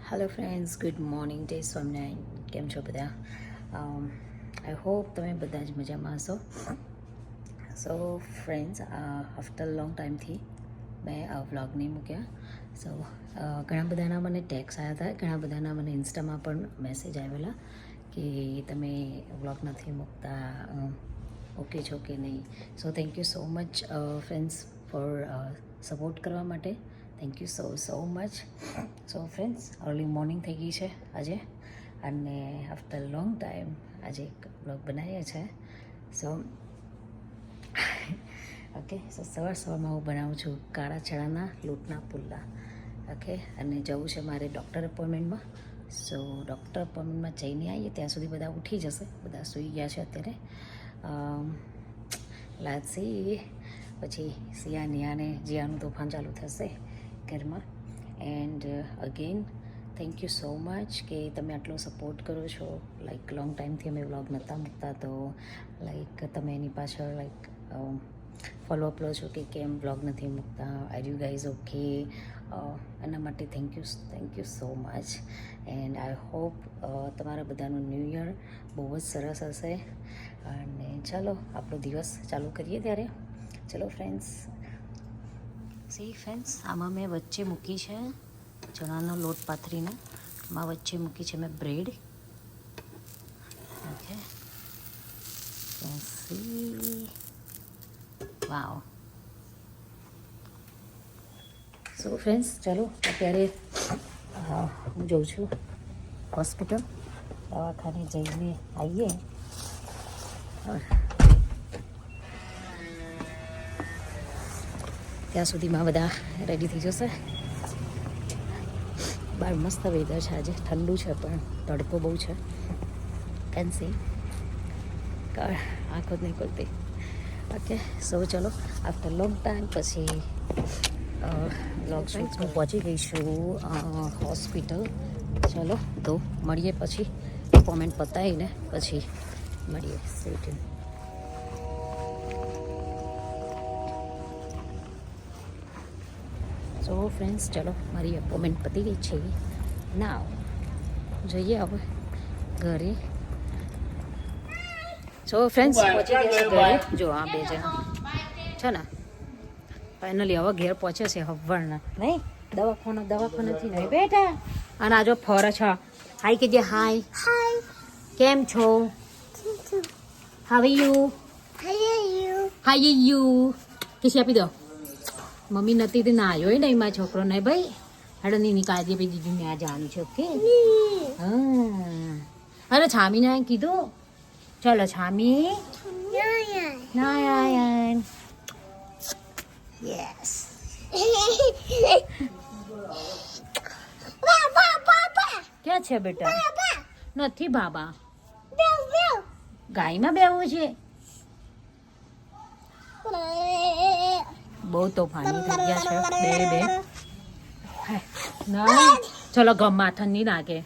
Hello friends, good morning, જય સ્વામિનારાયણ. કેમ છો બધા? આઈ હોપ તમે બધા જ મજામાં હશો. સો ફ્રેન્ડ્સ, આફ્ટર લોંગ ટાઈમથી મેં આ વ્લોગ નહીં મૂક્યા. સો ઘણા બધાના મને ટેક્સ આવ્યા હતા, ઘણા બધાના મને ઇન્સ્ટામાં પણ મેસેજ આવેલા કે તમે વ્લોગ નથી મૂકતા, ઓકે છો કે નહીં. So thank you so much friends four support કરવા માટે. Thank you so much. So friends, early morning થઈ ગઈ છે આજે, અને આફ્ટર લોંગ ટાઈમ આજે એક બ્લોગ બનાવીએ છે. સો ઓકે, સો સવારમાં હું બનાવું છું કાળા ચણાના લોટના પુલ્લા. ઓકે, અને જવું છે મારે ડૉક્ટર અપોઇન્ટમેન્ટમાં. સો ડૉક્ટર અપોઇન્ટમેન્ટમાં જઈને આવીએ ત્યાં સુધી બધા ઉઠી જશે, બધા સૂઈ ગયા છે અત્યારે. લાસી પછી સિયા નિયાને જીયાનું તોફાન ચાલુ થશે ઘરમાં. And again thank you so much કે તમે આટલો સપોર્ટ કરો છો. લાઈક લોંગ ટાઈમથી અમે વ્લોગ નહોતા મૂકતા, તો લાઈક તમે એની પાછળ લાઈક ફોલોઅપ લો છો કે કેમ વ્લોગ નથી મૂકતા, આર યુ ગાઈઝ ઓકે. એના માટે thank you so much. And I hope તમારા બધાનું ન્યૂ યર બહુ જ સરસ હશે. અને ચાલો આપણો દિવસ ચાલુ કરીએ ત્યારે. ચલો ફ્રેન્ડ્સ, આમાં મેં વચ્ચે મૂકી છે ચણાનો લોટ પાથરીને, આમાં વચ્ચે મૂકી છે મેં બ્રેડ. ઓકે, વાવ. સો ફ્રેન્ડ્સ, ચાલો અત્યારે હું જાઉં છું હોસ્પિટલ, દવાખાને જઈને આવીએ. ત્યાં સુધીમાં બધા રેડી થઈ જશે. બહાર મસ્ત વેધર છે આજે, ઠંડુ છે પણ તડકો બહુ છે. કેન સી આંખો જ નહીં ખોલતી. ઓકે, સો ચલો આફ્ટર લોંગ ટાઈમ પછી વ્લોગ શૂટ હું પહોંચી ગઈ છું હોસ્પિટલ. ચલો તો મળીએ પછી, કોમેન્ટ પતાવીને પછી મળીએ. સેટ. સો ફ્રેન્ડ્સ, ચલો મારી અપોઇન્ટમેન્ટ પતી ગઈ છે. ના જઈએ હવે ઘરે. સો ફ્રેન્ડ્સ, પહોંચી ગયા છે ઘરે. જો આ બે જણા છે ને, ફાઇનલી હવે ઘેર પહોંચે છે હવારના. નહીં દવાખાનાથી નહીં બેટા. અને આ જો ફર છે. હાય કીજે, હાય. કેમ છો? હાવ યુ કિસી આપી દો. મમ્મી નથી તે ના આવ્યો નહીં મારા છોકરો ને ભાઈ. હેડો ની કાળજી ભાઈ, દીદી ને આ જવાનું છે. ઓકે, હા. અરે છામીને કીધું. ચલો છામી. નારાયણ. યસ. ક્યાં છે બેટા? નથી બાબા, ગાયમાં બેવું છે. બહુ તોફાની થઈ ગયા છે બે. ના ચલો ગમા ઠંડી લાગે.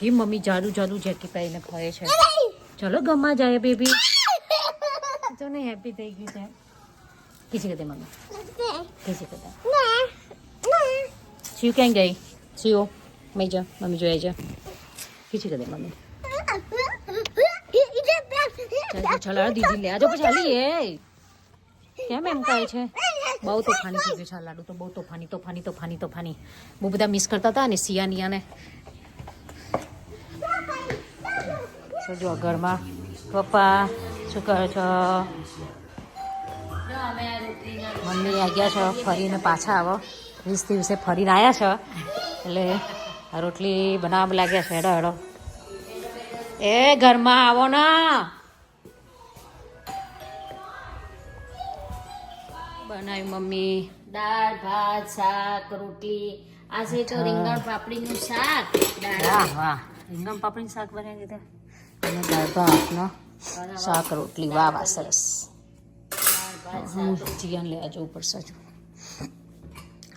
એ મમ્મી જાદુ જેકી પહેરીને ફરે છે. ચલો ગમા જાય બેબી. તો નહીં હેપી થઈ ગયું છે. કિસી કદે મમ્મી, કિસી કદે. શિવ ક્યાં ગઈ? શિવ મઈ જા, મમ્મી જોઈ જા. કિસી કદે મમ્મી. ચલો દીદી લે આજો પછી હાલી. એ કેમ એમ કહે છે? બહુ તોફાની થઈ ગયું છે લાડુ તો, બહુ તોફાની. બહુ બધા મિસ કરતા હતા ને સિયા નિયાને. જો ઘરમાં પપ્પા શું કરે છો? મમ્મી આ ગયા છો ફરીને પાછા. આવો 20 દિવસે ફરીને આવ્યા છો એટલે રોટલી બનાવવા લાગ્યા છે. હેડો એ ઘરમાં આવો ના. બનાવી મમ્મી દાળ ભાત શાક રોટલી. આજે તો રીંગણ પાપડીનું શાક. વાહ, રીંગણ પાપડીનું શાક બનાવી દીધું અને દાળ ભાતનો શાક રોટલી. વાહ સરસ. જીયાન લેવા જવું પડશે.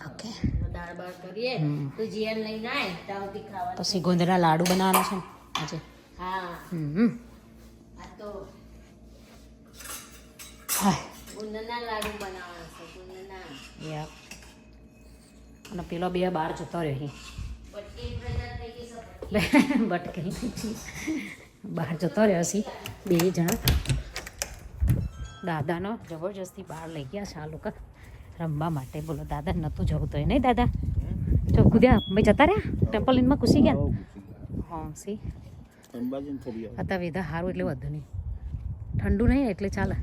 ઓકે, દાળ બાળ કરીએ તો જીયાન લઈને આય તાવથી ખાવા. પછી ગોંદરના લાડુ બનાવવાના છે ને આજે. હા, આ તો ગુંદરના લાડુ બનાવવાના છે. અને પેલો બે બહાર જતો રહ્યો. ભટકેલી બહાર જતો રહ્યો છે બે જણા. દાદાનો જબરજસ્તી બહાર લઈ ગયા છે આ લોકો રમવા માટે. બોલો દાદા નહોતું જવું તો એ નહીં દાદા જો કૂદ્યા ભાઈ જતા રહ્યા ટેમ્પોલિનમાં ઘૂસી ગયા. હા સી હતા વેધા સારું એટલે વધુ નહીં ઠંડુ નહીં એટલે ચાલે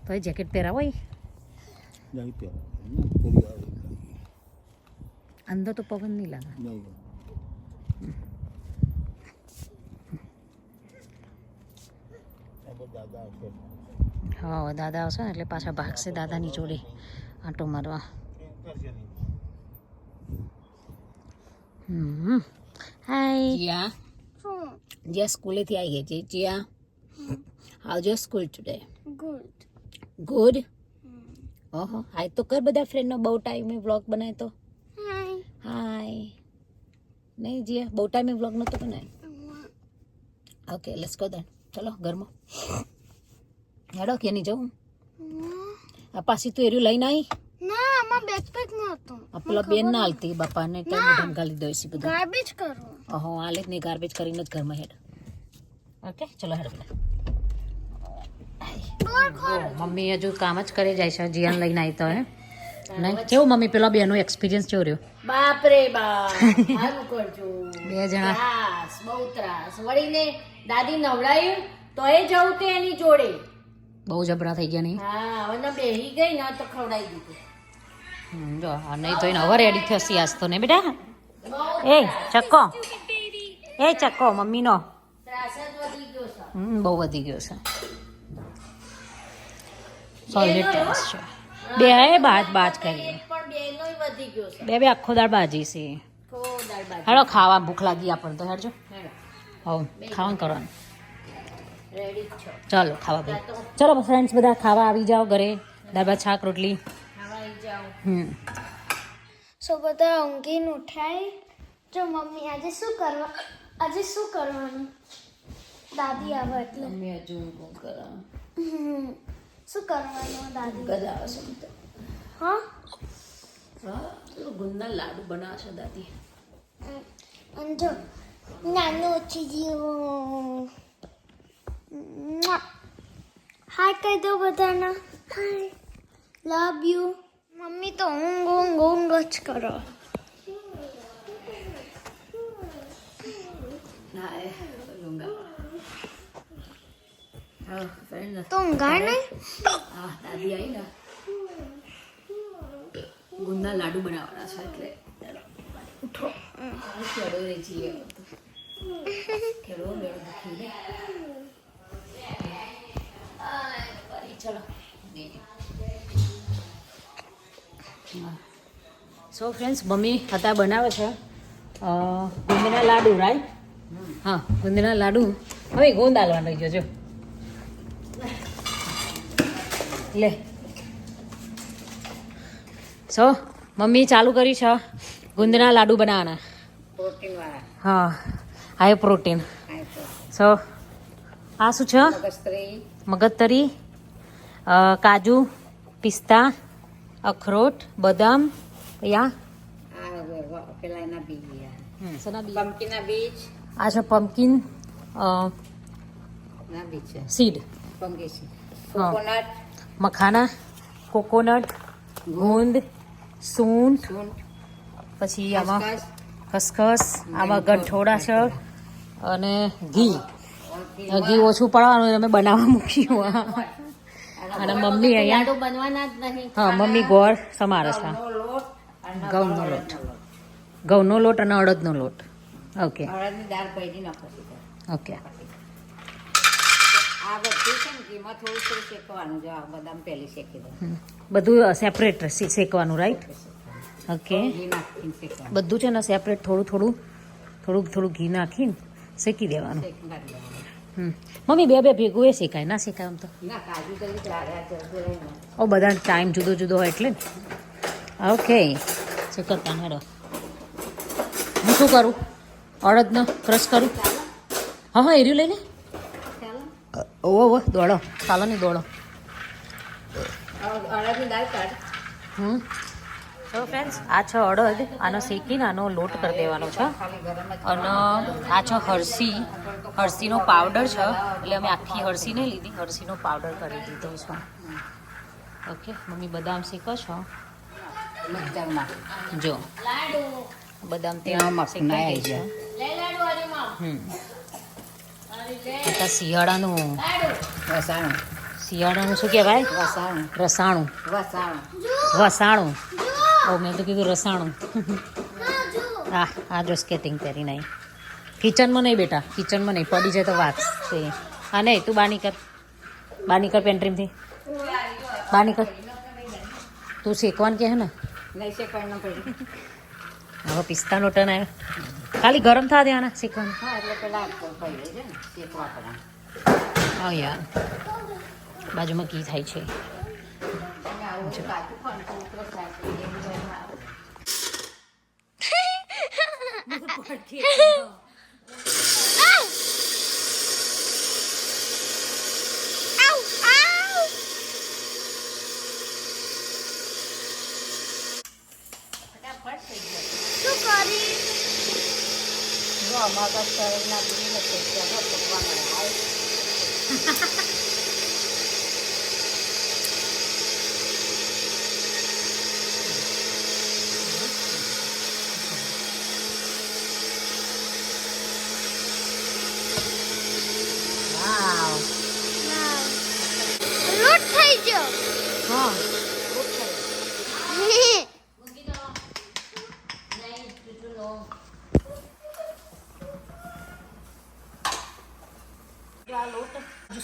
તો એ જેકેટ પહેરાવો એ અંદર તો પવન નહીં લાગે. હા દાદા આવશે ને એટલે પાછા ભાગશે દાદાની જોડે આંટો મારવા. હાય જીયા જીયા સ્કૂલેથી આવી ગઈ છે. Jiya how your school today? Good. ઓહો હાય તો કર બધા ફ્રેન્ડનો બહુ ટાઈમે વ્લોગ બનાય તો હાય. નહીં જીયા બહુ ટાઈમે વ્લોગ નહોતો બનાય. ઓકે લેટ્સ ગો દેન. ચલો ઘરમાં હેડો કે નહીં જવું? આ પાછી તું એર્યું લઈને આવી? ના આમાં બેકપેકમાં હતું. આ પેલા બેન ના હાલતી બાપાને કઈ ઢંકાલી દો છે બધું. ગાર્બેજ કરો. ઓહો આલે નહીં ગાર્બેજ કરીને જ ઘરમાં હેડ. ઓકે ચલો હેડ પેલા. મમ્મી હજુ કામ જ કરી જાય છે. જીયાન લઈને આવી તો હે નહીં કેવું મમ્મી પેલા બેનો એક્સપિરિયન્સ કેવો રહ્યો? બાપ રે બાપ સારું કરજો. બે જણા ત્રાસ બહુ ત્રાસ વળીને દાદી નવડાયું તો એ જવું તે એની જોડે. બહુ જબરા થઈ ગયા નહીં? હા હવે બેહી ગઈ ને તો ખવડાવી દીધું. જો નહીં તો એને હવે રેડી થશે આજ તો ને બેટા. એ ચક્કો એ ચક્કો મમ્મીનો ત્રાસ જ વધી ગયો છે. બહુ વધી ગયો છે. સોલિડ ત્રાસ છે. બે બાજ બાજ કરી પણ બેનોય વધી ગયો છે. બે આખો દાળ બાજી છે. દાળ ભાત હેડો ખાવા ભૂખ લાગી આપણને તો હેડજો. હેડો હવ ખાવાનું કરવાનું. રેડી જ છો. ચાલો ખાવા ભાઈ. ચલો ફ્રેન્ડ્સ બધા ખાવા આવી જાઓ ઘરે. દાળ ભાત શાક રોટલી. ખાવાઈ જાઓ. સો બધા ઊંઘીને ઉઠાય. જો મમ્મી આજે શું કરવાનું? દાદી આવે એટલે મમ્મી હજુ ઊંઘ કરે. શું કરવાનું દાદી? ગજા આવશે તો હા ગુંદા લાડુ બનાવશે દાદી. અને જો નાનું ઓછી જેવું હાય કહી દો બધાના. હાય લવ યુ. મમ્મી તો ઊંઘ જ કરો. તો ઊંઘાય નહીં. હા દાદી આવી ને ગુંદા લાડુ બનાવવાના છે એટલે ઉઠો. ખેડો રહી જઈએ ખેડો બેડો દુખી ચલો. સો ફ્રેન્ડ્સ મમ્મી હતા બનાવે છે ગુંદના લાડુ રાઈટ. હા ગુંદના લાડુ. હવે ગુંદ હાલવાનું રહી ગયો જો લે. સો મમ્મી ચાલુ કરી છે ગુંદના લાડુ બનાવવાના. પ્રોટીન વાળા. હા હાઈ પ્રોટીન. સો આ શું છે? મગજતરી, કાજુ, પિસ્તા, અખરોટ, બદામ. યા પેલા એના બીજ સના બીજ? પમ્પકીનના બીજ આ છે પમ્પકિન ના બીજ છે. સીડ. પમ્પકીન હા. કોકોનટ, મખાના, કોકોનટ, ગુંદ, સૂંઠ, પછી આમાં ખસખસ, આમાં ગંઠોડા છે અને ઘી. ઘી ઓછું પડવાનું અમે બનાવવા મૂક્યું. અને મમ્મી અહીંયા લાડુ બનવાના જ નહીં. હા મમ્મી ગોળ સમારે છે. લોટ અને ઘઉંનો લોટ. ઘઉંનો લોટ અને અડદનો લોટ. ઓકે અડદની દાળ પૈડી નાખો. ઓકે. આ બધું છે ને ઘીમાં થોડું થોડું શેકવાનું. જો આ બદામ પહેલી શેકી દો. બધું સેપરેટ શેકવાનું રાઈટ? ઓકે. ઘી નાખીને શેકવાનું. બધું છે ને સેપરેટ થોડું થોડું ઘી નાખીને શેકી દેવાનું. શેકી નાખી દેવાનું. મમ્મી બે ભેગું એ શેકાય ના શેકાય આમ તો? ના કાજુ કરી જલ્દી રહે ને. ઓ બધા ટાઈમ જુદો જુદો હોય એટલે ને. ઓકે શેકતા હેડો. હું શું કરું? અડદનો ક્રશ કરું. હા એર્યું લઈને ચાલો ઓવો દોડો. ચાલો નહીં દોડો. અડદની દાળ કાઢ. તો ફ્રેન્ડ્સ આ છે અડદ, આનો શેકીને આનો લોટ કરી દેવાનો છે. અને આ છે હરસીનો પાવડર છે, એટલે અમે આખી હરસી નહીં લીધી, હરસીનો પાવડર કરી દીધો છે. ઓકે, મમ્મી બદામ શેકો છો જો, બદામ ત્યાં શેકાઈ ગઈ છે. શિયાળાનું શું કહેવાય? વસાણું. ઓ મેં તો કીધું રસાણું. આ જો સ્કેટિંગ પહેરી નહીં, કિચનમાં નહીં બેટા, કિચનમાં નહીં, પડી જાય તો વાગશે. હા નહીં, તું બહાર નીકળ પેન્ટ્રીમથી બહાર નીકળ. તું શેકવાનું કે હે ને? હવે પિસ્તાનો ટર્ન આવ્યો, ખાલી ગરમ થવા દેવાના શેકવાનું. હા યાર, બાજુમાં કી થાય છે. શું કરી? લોટ થઈ ગયો. હા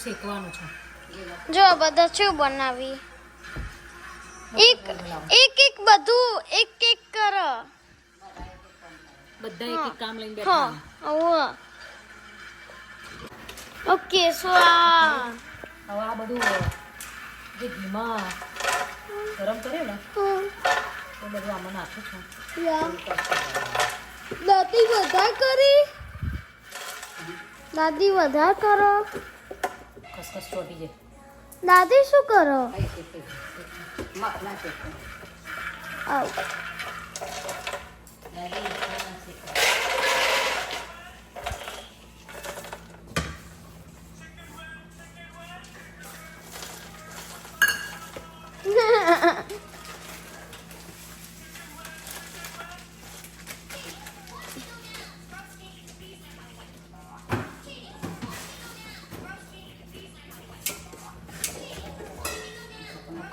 શેકવાનું છે. જો બધા શું બનાવી, એક બધું એક કરો. બધા એક કામ લઈને હા, બેઠા. ઓકે. સો આ હવે આ બધું જે ઘીમાં ગરમ કર્યું ને એ બધું આમાં નાખું છું. દાદી વધારે કરી, દાદી વધારે કરો. ખસખસ ચોટી જાય. દાદી શું કરો? આવ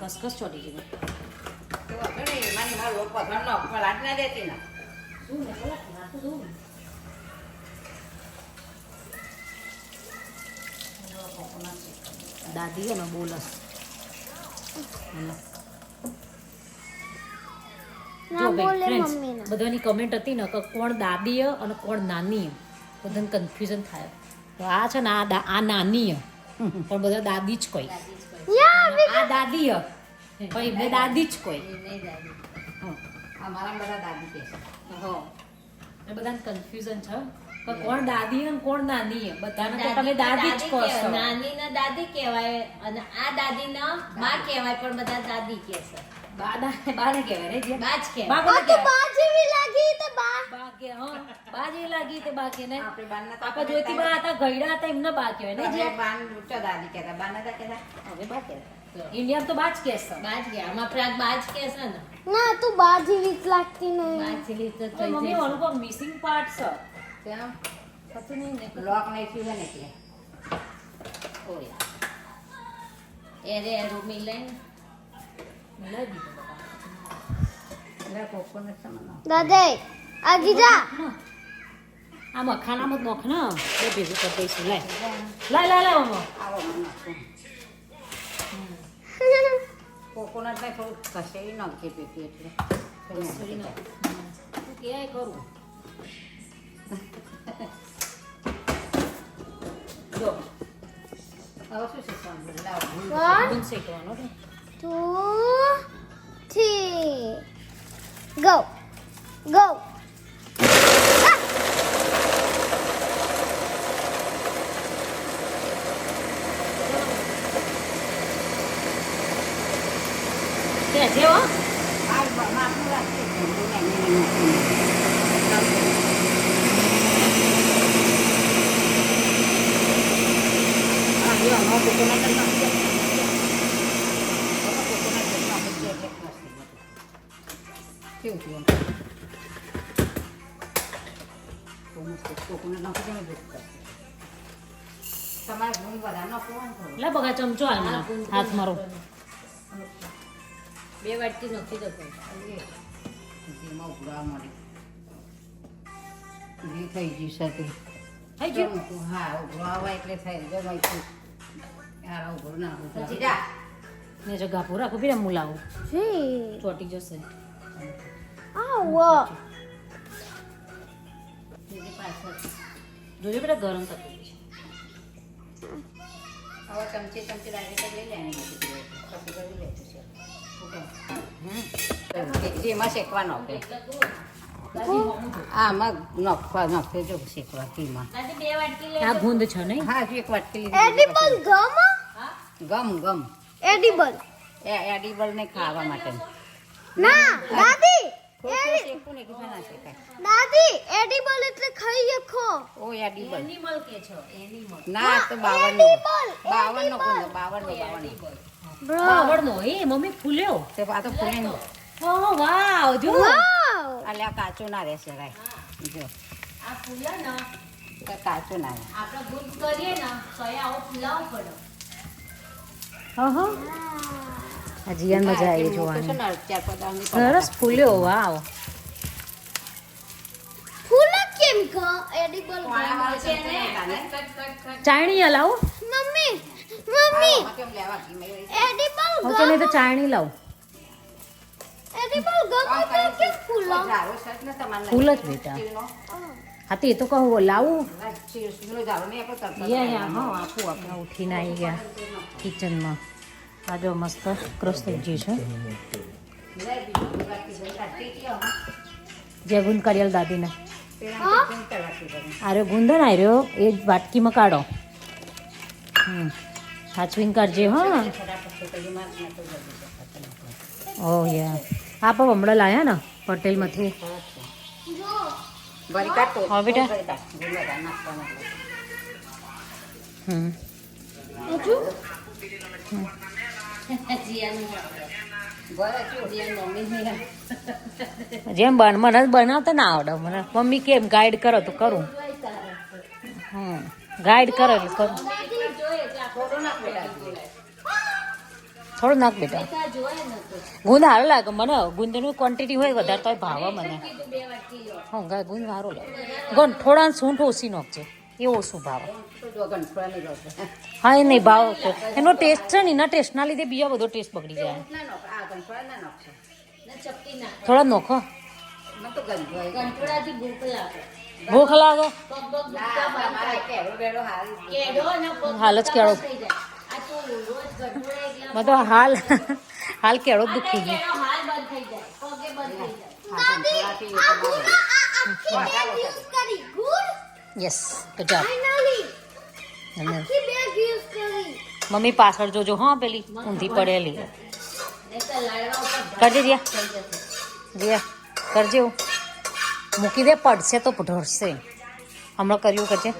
ખસખસ ચોટી જાય. દાદી ને બોલસ ના બોલે મમ્મી ના. બધાની કમેન્ટ હતી ને કે કોણ દાદી હે અને કોણ નાની હે, બધાને કન્ફ્યુઝન થાય. તો આ છે ને આ નાની હે, પણ બધા દાદી જ કોઈ. આ દાદી હે પણ એમને દાદી જ કોઈ. બધાને કન્ફ્યુઝન છે કે કોણ દાદી હે કોણ નાની હે. બધાને તો તમે દાદી જ કહો છો. નાની ને દાદી કહેવાય અને આ દાદી ને માં કહેવાય, પણ બધા દાદી કહે છે. બાને કહેવાય ને જે બા જ કહેવાય. બા કોને કહેવાય? બા જેવી લાગી તો બા. બા કે હા, બા જે લાગી તે બા કે ને. આપા જ્યોતિ બા હતા, ગયડા હતા, એમને બા કહેવાય ને જે. હવે બા કહેવાય. ઇન્ડિયા તો બા જ કહેશે. બા જ કહેવાય. આમાં પ્રાગ બા જ કહે છે ને. ના તું બા જેવી જ લાગતી બા નહીં. જેવી તો થઈ મમ્મી જાય. અનુભવ મિસિંગ પાર્ટ છે. થતું નહીં ને. ઓય. એ રે રૂમી લઈને મિલાવી દીધું બધા. દાદા આગી જા. આ મખાનામાં જ નોખ ને બે ભેગું કરી દઈશું. લાય મમ્મા. કોકોનટ ને થોડું કસેરી નાખી પીપી એટલે તું કે કરું જો હવે શું શીખવાનું લાવ 1 દૂધ શેકવાનો ને. 2 3 go go. તે જેવો આ માપનું રાખ મસ્ત કોકોનટ નાખી દે ને ભેટ કરશે તમારે ગુણ વધારે નાખો ને થોડું લા બગા ચમચો હાલ મને હાથ મારો 2 વાટકી નાખી દો પણ એમાં ઉભરાવા મળે ઘી થઈ ગઈ સાથે થઈ ગયું હા ઉભરાવા એટલે થઈ ગયો ભાઈ યાર ઉભરો ના જીરા ને જો ગાપુ રાખો પીરા મુલાવું જી ચોટી જશે આવો બીજી પાછળ જોજો બેટા ગરમ થતું છે હવે ચમચી ડાયરેક્ટ લઈ લેવાની નથી પછી કરી લેતું છે ઓકે જેમાં શેકવાનો આમાં નાખે જો શેકવા ઘીમાં દાદી 2 વાટકી લે આ ગુંદ છે નહીં હા હજુ એક વાટકી લીધી એડિબલ ગમ એડિબલ એડિબલ ને ખાવા માટે ના દાદી થોડું શેકવું ને કીધું ના શેકાય દાદી એડિબલ એટલે ખાઈ શકો ઓ એડિબલ એનિમલ કે છો એનિમલ ના તો 52 નો ગુંદ 52 બ્રો આવડનો એ મમ્મી ફૂલ્યો તે આ તો ફૂલે ને ઓહો વાવ જો વાવ અલ્યા કાચું ના રહેશે ભાઈ જો આ ફૂલા ના તો કાચું ના રહે આપણે ગુંદ કરીએ ને તો એ આવો ફૂલાવ પડે હા આ જીયાન મજા આવી જોવાની ચાર પદાર્થની સરસ ફૂલ્યો વાવ ફૂલ કેમ કા એડિબલ ચાયણી હલાવો મમ્મી કેમ લેવા ઘી મેં એડિબલ ઓકે નહીં તો ચાયણી લાવ એડિબલ ગમ તો કેમ ફૂલા ઝારો છે ને તમારે ફૂલ જ બેટા હા તો એ તો કહું લાવું ચીરનો ઝારો નહીં આપણો તરત યા હા આપું આપણે ઉઠીને આવી ગયા કિચનમાં આ જો મસ્ત ક્રશ થઈ ગયું છે જે ગુંદ કાઢ્યા દાદીને આર્યો ગુંદ ને આર્યો એ વાટકીમાં કાઢો સાચવીને કાઢજે હા ઓ યા આપ હમણાં લાયા ને પટેલમાંથી હા બેટા જેમ મને જ બનાવતા ના આવડે મને મમ્મી કેમ ગાઈડ કરો તો કરું ગાઈડ કરો એટલે કરું થોડું નાખ બેટા ગુંદ સારો લાગે મને ગુંદની ક્વોન્ટિટી હોય વધારે તો ભાવે મને હા ગાય ગુંદ સારો લાગે ગણ થોડા સૂંઠ ઓછી નાખજે એ ઓછું ભાવે હા એ નહીં ભાવ તો એનો ટેસ્ટ છે ને એના ટેસ્ટના લીધે બીજો બધો ટેસ્ટ બગડી જાય થોડા નોખો કંટોળાથી ભૂખ લાગે ભૂખ લાગે પગ કેડો ને પગ હાલ જ કેળો થઈ જાય આ તો રોજ કંટોળા એકલા મેં તો હાલ કેળો જ દુખી ગઈ કેળો હાલ બંધ થઈ જાય પગે બંધ થઈ જાય કરી good yes good job finally આખી બેગ યુઝ કરી મમ્મી પાછળ જોજો હા પેલી ઊંધી પડેલી નહીં તો લાડવા ઉપર કરજે જીયા થઈ જશે જીયા કરજે એવું મૂકી દે પડશે તો ઢળશે હમણાં કર્યું કરજે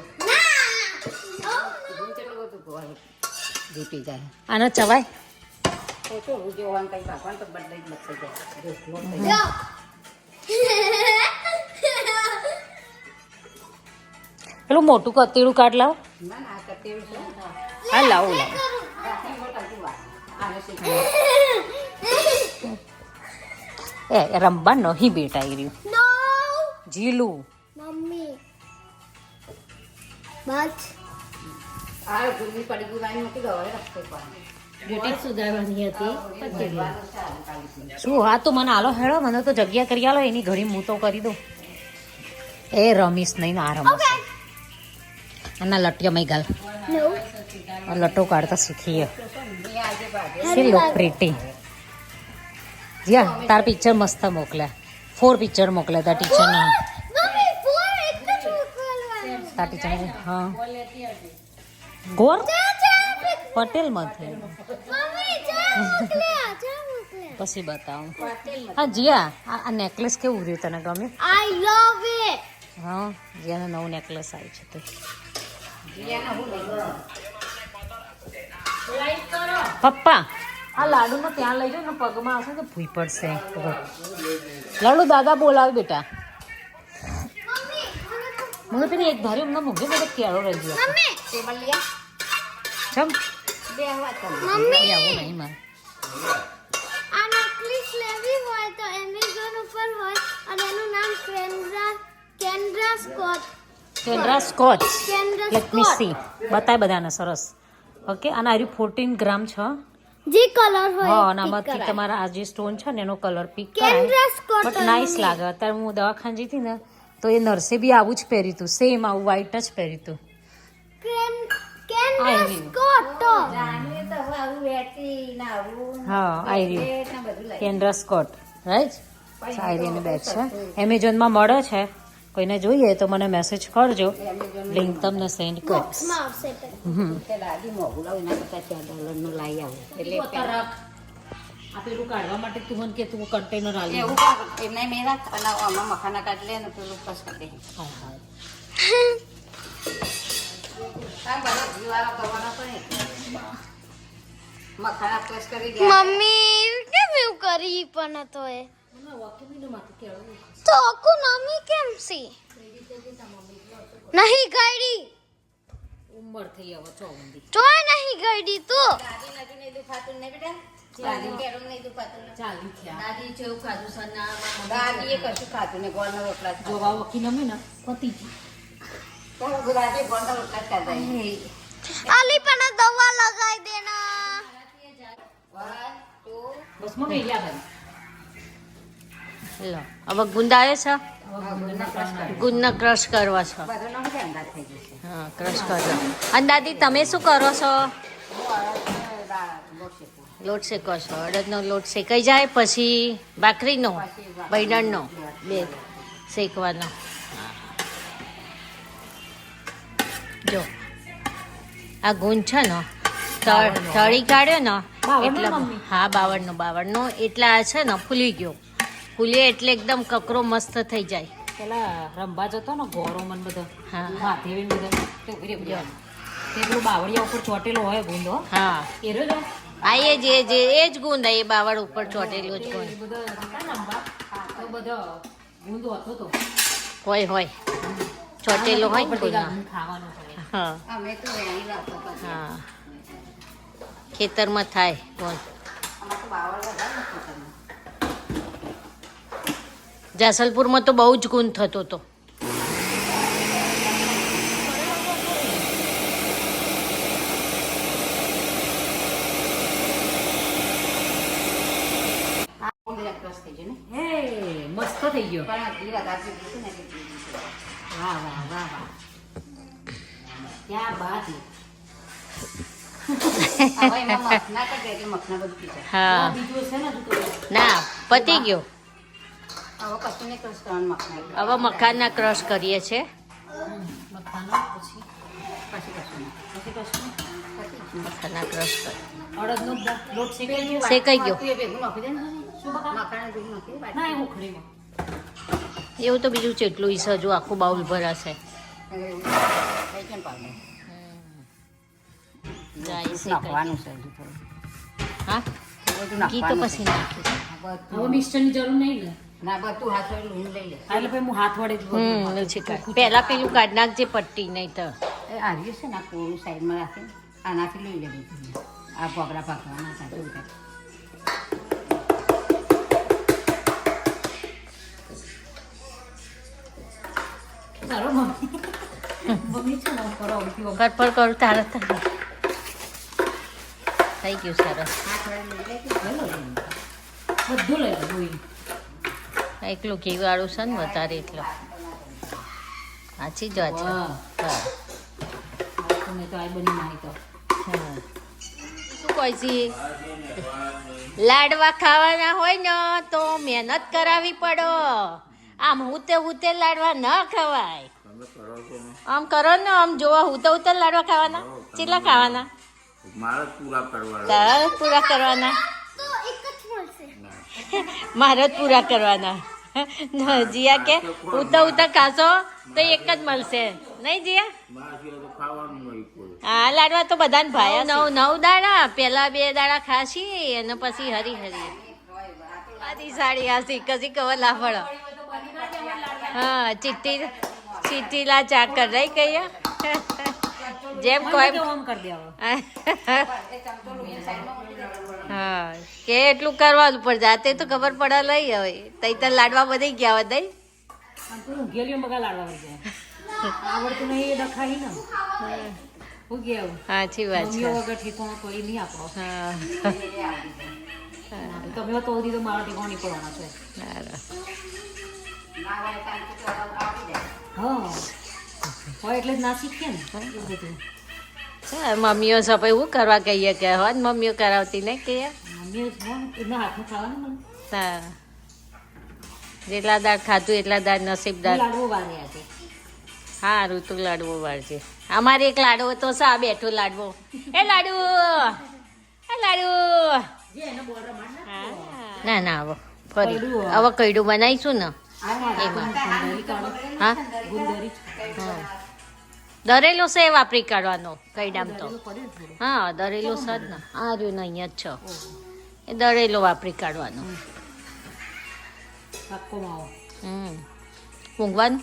જીતી જાય આનો ચવાય ઓછું જોવાનું કંઈ ભાગવાન તો બદલાઈ જ થઈ જાય પેલું મોટું કતીડું કાઢ લાવ ના ના કતેરું છે હા લાવું લાવું એ રમવા નહીં બેટા એ રહ્યું નો જીલું મમ્મી બસ આ ગુલ્લી પડી ગઈ વાઈ મૂકી દો હવે રસ્તે પર બ્યુટી સુધારવાની હતી શું હા તો મને આલો હેડો મને તો જગ્યા કરી આલો એની ઘડી હું તો કરી દઉં એ રમીશ નહીં આ રમશ આના લટિયામાં ગાલ નો લટો કાઢતા શીખીએ સી લુક પ્રીટી જીયા તાર પિક્ચર મસ્ત મોકલ્યા 4 પિક્ચર મોકલ્યા તા ટીચરના મમ્મી ફોર એક જ મોકલવાનું તા ટીચર હા ગોર પટેલમાંથી મમ્મી ચા મોકલ્યા પછી બતાવું હા જીયા આ નેકલેસ કેવું રહ્યું તને ગમે આઈ લવ ઇટ હા જીયાનો નવું નેકલેસ આવ્યું છે તો પપ્પા આ લાડુનો ત્યાં લઈ જાઓ ને પગમાં આવશે તો ભૂઈ પડશે લાડુ દાદા બોલાવ બેટા મને પેલી એક ધારી અમને મૂકે બધો કેળો રહી ગયો મમ્મી ટેબલ લઈ આ. ચમ બે વાત કરો. મમ્મી આવું નહીં મારે આ નકલીસ લેવી હોય તો એમેઝોન ઉપર હોય અને એનું નામ Kendra Scott Kendra Scott Kendra let me Scott see બતાય બધાને સરસ ઓકે અને આ 14 ગ્રામ છે જે કલર હોય હા એ અને pick આમાંથી કરાય. તમારા આ જે સ્ટોન છે ને એનો colour pink Kendra Scott but nice લાગે અત્યારે હું દવાખાને જઈ હતી ને તો એ નર્સે બી આવું જ પહેર્યું હતું સેમ આવું વ્હાઈટ જ પહેર્યું હતું કેન્ડ્રા આવી. સ્કોટ જાણીએ તો હવે આવું વેટી ને આવું હા આવી પેટ ને બધું લઈ. કેન્દ્રા સ્કોટ રાઈટ આયરીની બેગ છે એમેઝોનમાં મળે છે કોઈને જોઈએ તો મને મેસેજ કરજો લિંક તમને સેન્ડ કરીશ માં આવશે તો. તે દાદી મોંઘું લાવું એના કરતાં $4 નું લાવી આવું એટલે આ પેલું કાઢવા માટે તું મને કે તું કન્ટેનર આલી એવું કર એમને મેં રાખ અને આમાં મખાના કાઢી લે ને પેલું કસ કરી દે. હા હા આ બધા જીવાળો કરવાનો તો ને મખાના કસ કરી દે. મમ્મી કેમ એવું કરી પણ તો એ તો આખું નામી કેમ સી નહીં ગાડી ઉંમર થઈ હવે 54 તોય નહીં ગાડી તું દાદી નથી નહીં દુખાતું ને બેટા દાદી કેળું નહીં દુખાતું ને. ચાલી થયા દાદી જેવું ખાધું સરના દાદીએ કશું ખાતું ને ગોળના રોટલા જ ખાતા. જોવા વકીલ અમે ને પતિ ગઈ તો દાદીએ ગોળના રોટલા જ ખાતા. આલી પણ દવા લગાઈ દેના 1 2 બસ માં ગઈ ભાઈ લો હવે ગુંદ આવે છે ગુંદને ક્રશ કરવા છે બધું નો જ અંદાજ થઈ જશે. હા ક્રશ કરજો અને દાદી તમે શું કરો છો હું લોટ શેકું. લોટ શેકો છો અડદનો લોટ શેકાઈ જાય પછી ભાખરીનો બૈડણનો બે શેકવાનો જો આ ગુંદ છે ને તળી કાઢ્યો ને એટલે હા બાવળનો એટલે આ છે ને ફૂલી ગયો ફૂલી એટલે એકદમ કકરો મસ્ત થઈ જાય પેલા રંબા જતો ને ગોરો મન બધો હા માથે બધા તે પેલું બાવળિયા ઉપર ચોટેલો હોય ગુંદો હા એ રહ્યો આ એ જ ગુંદ એ બાવળ ઉપર ચોટેલો જ ગુંદ બધો રંબા તો બધો ગુંદો હતો તો હોય ચોટેલો હોય ને બધી ગુંદનો. ગુંદ ખાવાનું પડે હા અમે તો વેણી લાવતો પછી. હા ખેતરમાં થાય ગુંદ આમાં તો બાવળ વધારે નથી તમે. જાસલપુરમાં તો બહુ જ ગુંદ થતો હતો ઊંધિયા ક્રશ થઈ ગયું ને. હે મસ્ત થઈ ગયો પણ હજી વધારે પીધું હતું ને એટલે પીધું છે. વાહ વાહ વાહ વાહ ક્યાં બાત હે. હવે એમાં મખના કરી દે એટલે મખના બધું પી જાય. હા બીજું છે ને હજુ તો ના પતી ગયો હવે કશું નહીં ક્રશ કરવાનું મખના. હવે મખાના ક્રશ કરીએ છીએ મખાનો પછી પછી કશું નહીં. પછી કશું મખાના ક્રશ કરી અડદનો લોટ શેકાઈ ગયો શેકાઈ ગયો તું એ ભેગું નાખી દે ને. મખાના ભેગું નાખી દે બાકી. ના એ ઉખડીમાં એવું તો બીજું ચેટલું ઈસ હજુ આખું બાઉલ ભરાશે થઈ કેમ પાડે? જાય શેકાઈ નાખવાનું છે હજુ થોડું. હા બધું ઘી તો નાખવાનું પછી છે. નાખીશું હવે મિક્સરની જરૂર નહીં ને ના બધું હાથ વડે લૂણ લઈ લે. એટલે પછી હું હાથ વડે જ બધું પહેલા પેલું કાઢ નાખજે પટ્ટી નહીં તો એ આવ્યું છે ને આ કોળું સાઈડમાં રાખીને આનાથી લઈ લે બધું. આ પગડા પાકવાના હતા કેવું થાય. તારો મમ્મી મમ્મી છે ને કરો ઉઠી વખત કર કરું તારે તારે થઈ ગયું સરસ હાથ વડે લઈ લે કે બધું લઈ લો ધોઈને. એકલું ઘી વાળું છે ને વધારે એટલું સાચી જ વાત છે વાહ. હા. તમે તો આ બની નાખી તો હા. શું કહે છે લાડવા ખાવાના હોય ને તો મહેનત કરાવી પડો આમ હુતે લાડવા ન ખવાય આમ કરો ને આમ જોવા હુતે લાડવા ખાવાના કેટલા ખાવાના મારા પૂરા કરવાના તારા જ પૂરા કરવાના તો એક જ મળશે મારા જ પૂરા કરવાના જીયા કે ઉતા ખાશો તો એક જ મળશે નહીં જીયા મારા સિવાય તો ખાવાનું નહીં કોઈ હા લાડવા તો બધાને ભાયા નવ દાડા પેલા 2 દાડા ખાશી અને પછી હરી આધી સાડી આ કસી કવર લાફડો હા ચીટીલા ચાકર રહી કહીએ જેમ કોઈ હા કે એટલું કરવાનું પણ જાતે તો ખબર પડે લઈ હવે તઈ તો લાડવા બધી ગયા હોય દઈ સાચી વાત છે મમ્મીઓ સપે એવું કરવા કહીએ કે હોય મમ્મીઓ કરાવતી ને કહીએ હા જેટલા દાળ ખાધું એટલા દાળ નસીબદાર સારું તું લાડવો વાળજે અમારે એક લાડવો તો સા બેઠો લાડવો એ લાડુ ના ના હવે ફરી હવે કઈડું બનાવીશું ને એમાં હા દરેલો છે વાપરી કાઢવાનો કઈડામ તો હા દરેલો છે જ ને આ રહ્યું ને અહીંયા જ છો એ દરેલો વાપરી કાઢવાનો ઊંઘવાનું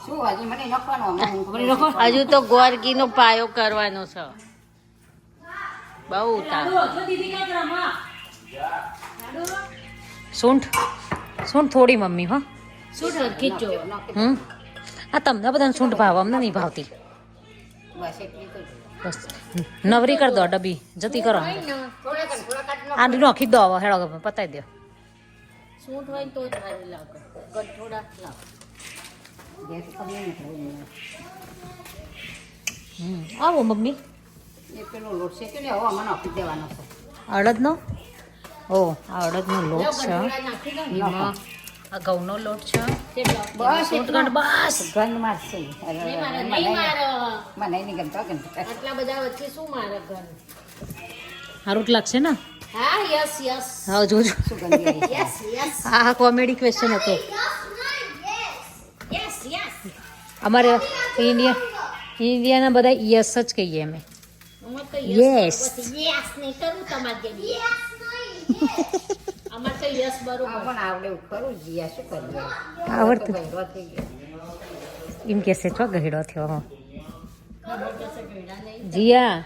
શું હજી મને નખવાનું હજુ તો ગોરગીનો પાયો કરવાનો છે બહુ ઉતાર સૂંઠ થોડી મમ્મી હો આ તમને બધાને સૂંઠ ભાવ અમને નહીં ભાવતી બસ નવરી કરી દો ડબ્બી જતી કરો આ નોખી દો હવે હેડો પતાવી દો સૂંઠ હોય તો જ સારું લાગે ગઠોડા આવો મમ્મી એ પેલો લોટ છે કે હવે આમાં નાખી દેવાનો છે અડદનો ઓ આ અડદનો લોટ છે એમાં આ ઘઉંનો લોટ છે બસ ગંઠ બસ ગંધ મારશે મને નહીં ગમતો આટલા બધા વચ્ચે શું મારે ગંધ સારું જ લાગશે ને હા યસ યસ હા જોજો હા કોમેડી ક્વેશ્ચન હતો અમારે ઇન્ડિયાના બધા યસ જ કહીએ અમે યસ આવડે ખરું જીયા શું કરીએ આવડતું એમ કેસે છો ગહેડો થયો જીયા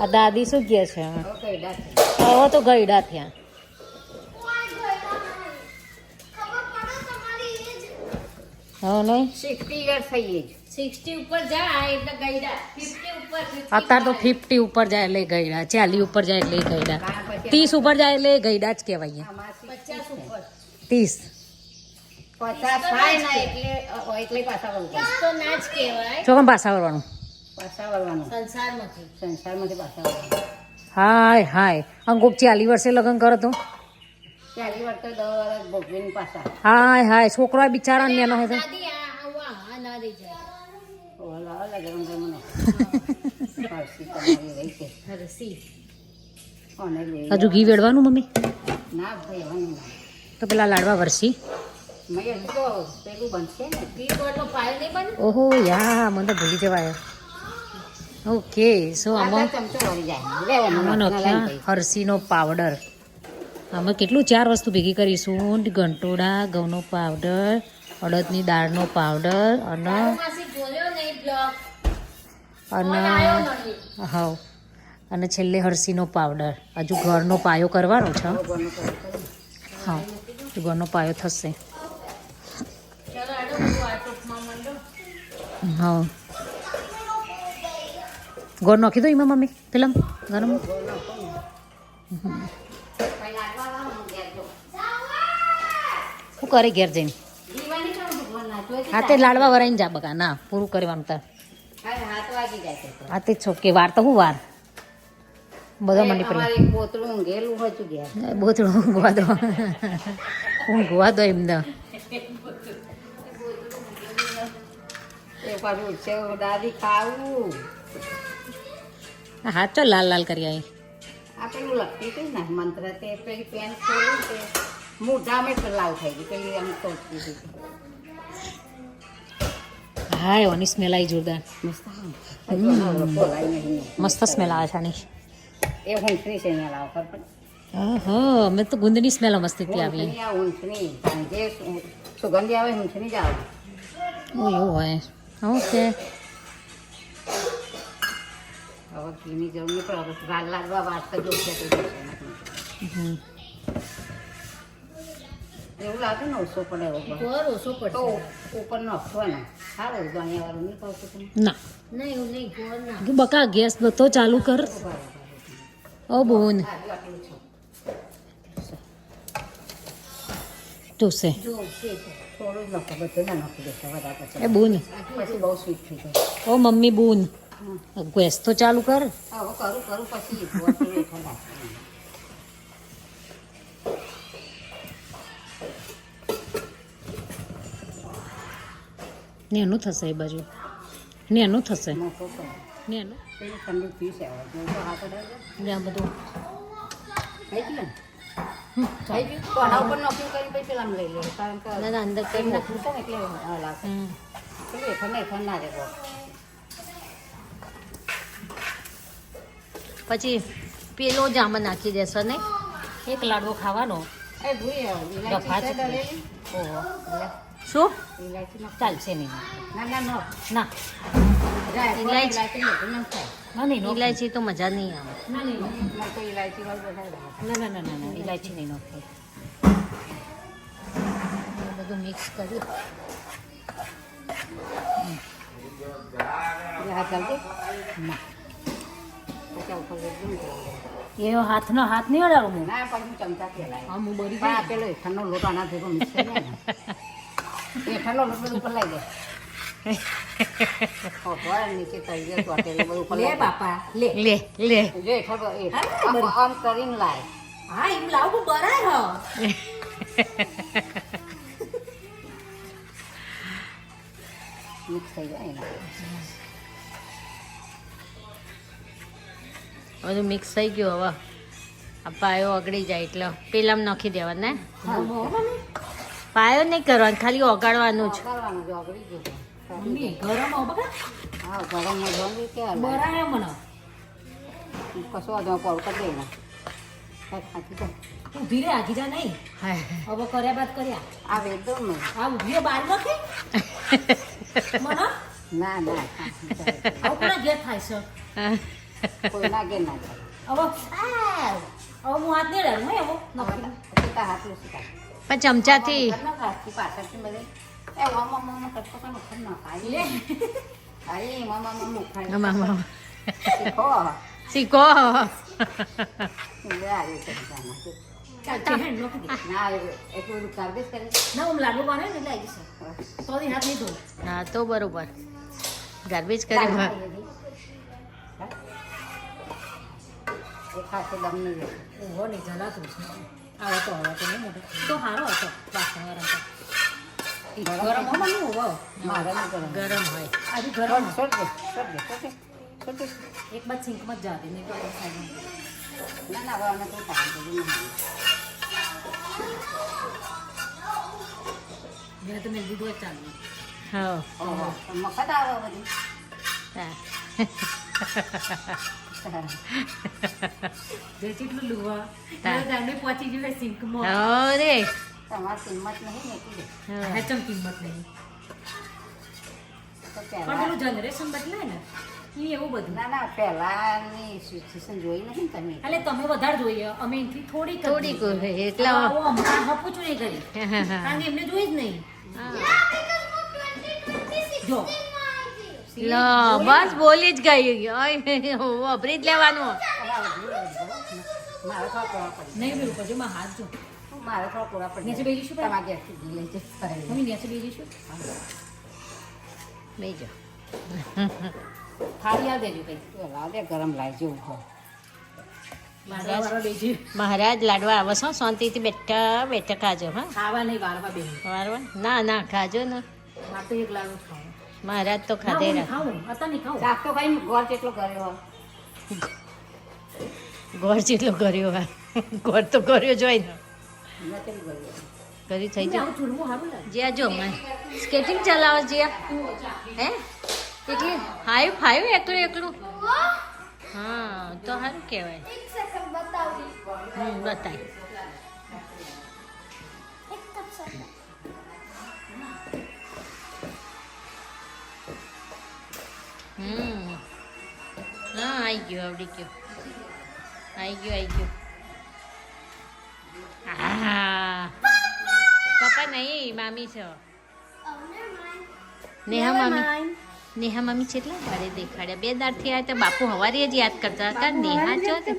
આ દાદી શું કહે છે હવે તો ગયડા થયા હા નહીં 60 યર થઈ જ 60 ઉપર જાય એટલે ગયડા 50 ઉપર અત્યારે તો 50 ઉપર જાય એટલે ગયડા 40 ઉપર જાય એટલે ગયડા 30 ઉપર જાય એટલે ગયડા જ કહેવાય 50 ઉપર 30 50 થાય ના એટલે પાછા વળવાનું તો ના જ કહેવાય ચોકમ પાછા વળવાનું સંસારમાંથી પાછા વળવાનું હાય હાય અંગોપ 40 વર્ષે લગ્ન કરો તો 40 વર્ષ 10 વર્ષ ભોગવીને પાછા હાય હાય છોકરો બિચારા નેનો હતો હજુ ઘી વેડવાનું મમ્મી ના ભાઈ હવે નહીં. તો પેલા લાડવા વરસી મેં તો પેલું બનશે ને ઓહો યા મને તો ભૂલી જવાય ઓકે સો આમાં ચમચો વળી જાય લેવો આમાં નાખ્યા હરસીનો પાવડર આમાં કેટલું 4 વસ્તુ ભેગી કરીશું ગંટોડા ઘઉંનો પાવડર અડદની દાળનો પાવડર અને હા અને છેલ્લે હરસીનો પાવડર હજુ ઘરનો પાયો કરવાનો છે હા ઘરનો પાયો થશે હા ગોળ નાખી દો એમાં મમ્મી પેલા ગરમ શું કરે ઘેર જઈને હા તે લાડવા વરાઈને જા બકા ના પૂરું કરવાનું તાર હા તે છોકે વાર તો હું વાર બધા મંડી પડી પોતળું ઊંઘેલું હોય છું ગયા બોતડું ઊંઘવા દો ઊંઘવા દો એમને એ પાછું છે દાદી ખાવું હા ચાલ લાલ લાલ કરી આવી આ પેલું લખતી હતી ને મંત્ર તે પેલી પેન ખોલી તે મોઢામાં લાવ થઈ ગઈ પેલી એમ તોડતી હતી હા એની સ્મેલ આવી જોરદાર મસ્ત સ્મેલ આવે છે આની એ ઊંઘની છે ને લાવ ખબર હા અમે તો ગુંદની સ્મેલ મસ્તી આવી ઊંઘની જે સુગંધી આવે ઊંઘ નહીં જાવ એવું હોય ઓકે હવે ઘીની જરૂર નહીં પડે હવે રાલ લાડવા વાટતા જોશે તો એવું લાગે ને ઓછો પડે ઓછો તો ઉપર નાખવો ને સારું ધણિયા વાળું નહીં પાવતું તમે ના નહીં એવું નહીં ગોળ ના બકા ગેસ તો ચાલુ કર ઓ બોન જોશે થોડું જ નાખો બધું ના નાખી દેશે વધારે પછી એ બોન પછી બહુ સ્વીટ થઈ જાય ઓ મમ્મી બોન ગેસ તો ચાલુ કર હા હવે કરું પછી ગોળ ઠંડા નેનું થશે એ બાજુ નેનું થશે મોટો કરો નેનું પેલું ઠંડુ પીસ આવે જો તો હાથ અડાડે જ્યાં બધું થઈ ગયું ને થઈ ગયું તો આના ઉપર નોકરી કરી પછી પેલા લઈ લે કારણ કે ના ના અંદર કરી એમને નાખ પૂછે ને એટલે લાગે પેલું એખણ ના રહેવો પછી પેલો જામા નાખી દેશો ને એક લાડવો ખાવાનો એ ભૂઈ ડફા છે. ઇલાયચી ઓહો શું ઇલાયચી ના ચાલશે નહીં ના ના નો ના ઇલાયચી. ઇલાયચી ના થાય ના નહીં ઇલાયચી તો મજા નહીં આવે ના નહીં મને તો ઇલાયચી વાળું વધારે ના ના ના ના ના ઇલાયચી નહીં નાખી બધું મિક્સ કરી હાથ ચાલતી ના પછી ઉપર એકદમ એ હાથનો હાથ નહીં અડાડું હું ના પણ હું ચમચાથી હલાય હા હું બળી પણ આ પેલો એઠણનો લોટ આના ભેગો મિક્સ કરી દે ને એઠણનો લોટ બધું ઉપર લાવી દે ખોટવા નીચે તળી દે ચોટેલું બધું ઉપર લાવી દે. બાપા લે લે લે જો એઠણ આમ કરીને લાય હા એમ લાવું બરાય હ મિક્સ થઈ જાય ને બધું મિક્સ થઈ ગયું હવે આ પાયો ઓગળી જાય એટલે પેલામાં નાખી દેવા ને પાયો નહીં કરવાનો ખાલી ઓગાળવાનું જ કરવાનું જો ઓગળી ગયું ગરમ હા ગરમમાં જોઈ કે બરાય મને કશો વાંધો પાવ કરી દે ને ખાતી જાય ઊભી રે આગી જા નહીં હવે કર્યા બાદ કર્યા આ વેદો ને આ ઊભી બાર નાખે મને ના ના આવું કોના ઘેર થાય છે કોઈ ના કે ના થાય હવે હવે હું હાથ નહીં ડરું હે એવો સીતા હાથ લો સીતા પણ ચમચાથી હાથથી પાછળથી બધે એ મામા કરતો કાનો ખર ના ખાય અરે મામા ખાય મામા શીખો શીખો લે આવી છે ના એટલું બધું કારદેશ કરે ના હું લાડુ બને ને એટલે આવી જશે તો હાથ નહીં ધોવું હા તો બરોબર ગાર્બેજ કરી એ ખાસે દમ નહીં રહે ઓહો નહીં જલાતું છે આવો તો હવે તો નહીં મોટો તો સારો હતો વાસણ ગરમ હો મને હોવો મારે ના કરે ગરમ હોય આજે ગરમ છોડ દે એક બાદ સિંકમાં જ જાતી નહીં તો ના ના હવે કોઈ કામ કર્યું મેં તો મેં દીધું જ ચાલુ હા મફત આવે બધી જે કેટલું લુવા ગામે પહોંચી ગયું સિંકમાં અરે તમારી કિંમત નહીં ને એટલે હેચમ કિંમત નહીં તો પણ પહેલા પેલું જનરેશન બદલાય ને એ એવું બધું ના ના પહેલાની સિચ્યુએશન જોઈ નથી ને તમે એટલે તમે વધારે જોઈએ અમે એથી થોડીક થોડીક એટલા હમણાં હપુચું નહીં કરી કારણ કે એમને જોઈ જ નહીં જો લો બસ બોલી જ ગઈ વાપરી જ લેવાનું મારે થોડા પૂરા પડી નહીં પેલું પછી માં હાથ જો મારે થોડા પૂરા પડી નીચે બેસી શું તમારે ઘેરથી ઘી લઈ જશે મમ્મી નીચે બેસી શું બેજો થાળી આવ દેજો કઈ લાવ દે ગરમ લાવજો ઉપર વાળવા બેસી મહારાજ લાડવા આવે છો શાંતિથી બેઠા બેઠા ખાજો હા ખાવા નહીં વાળવા બેસી વારવા ના ના ખાજો ને મારે તો એક લાડુ ખાવું મહારાજ તો ખાધે રાખ ખાવું હતા નહીં ખાવું શાક તો ખાઈને ગોળ જેટલો કર્યો ગોળ જેટલો કર્યો હા ગોળ તો કર્યો જોઈ ને નથી કર્યો કરી થઈ જાય આવું ચૂરવું સારું લાગે જ્યાં જો મને સ્કેટિંગ ચલાવો જ્યાં હે એકલી હાયું ફાયું એકલું એકલું હા તો સારું કહેવાય બતાય આવડી ગયું. આવી ગયું. હા પપ્પા નહીં, મામી છે. નેહા મામી કેટલા દાડે દેખાડ્યા? 2 દાડથી આવ્યા તો બાપુ હવારે જ યાદ કરતા હતા નેહા છો તે.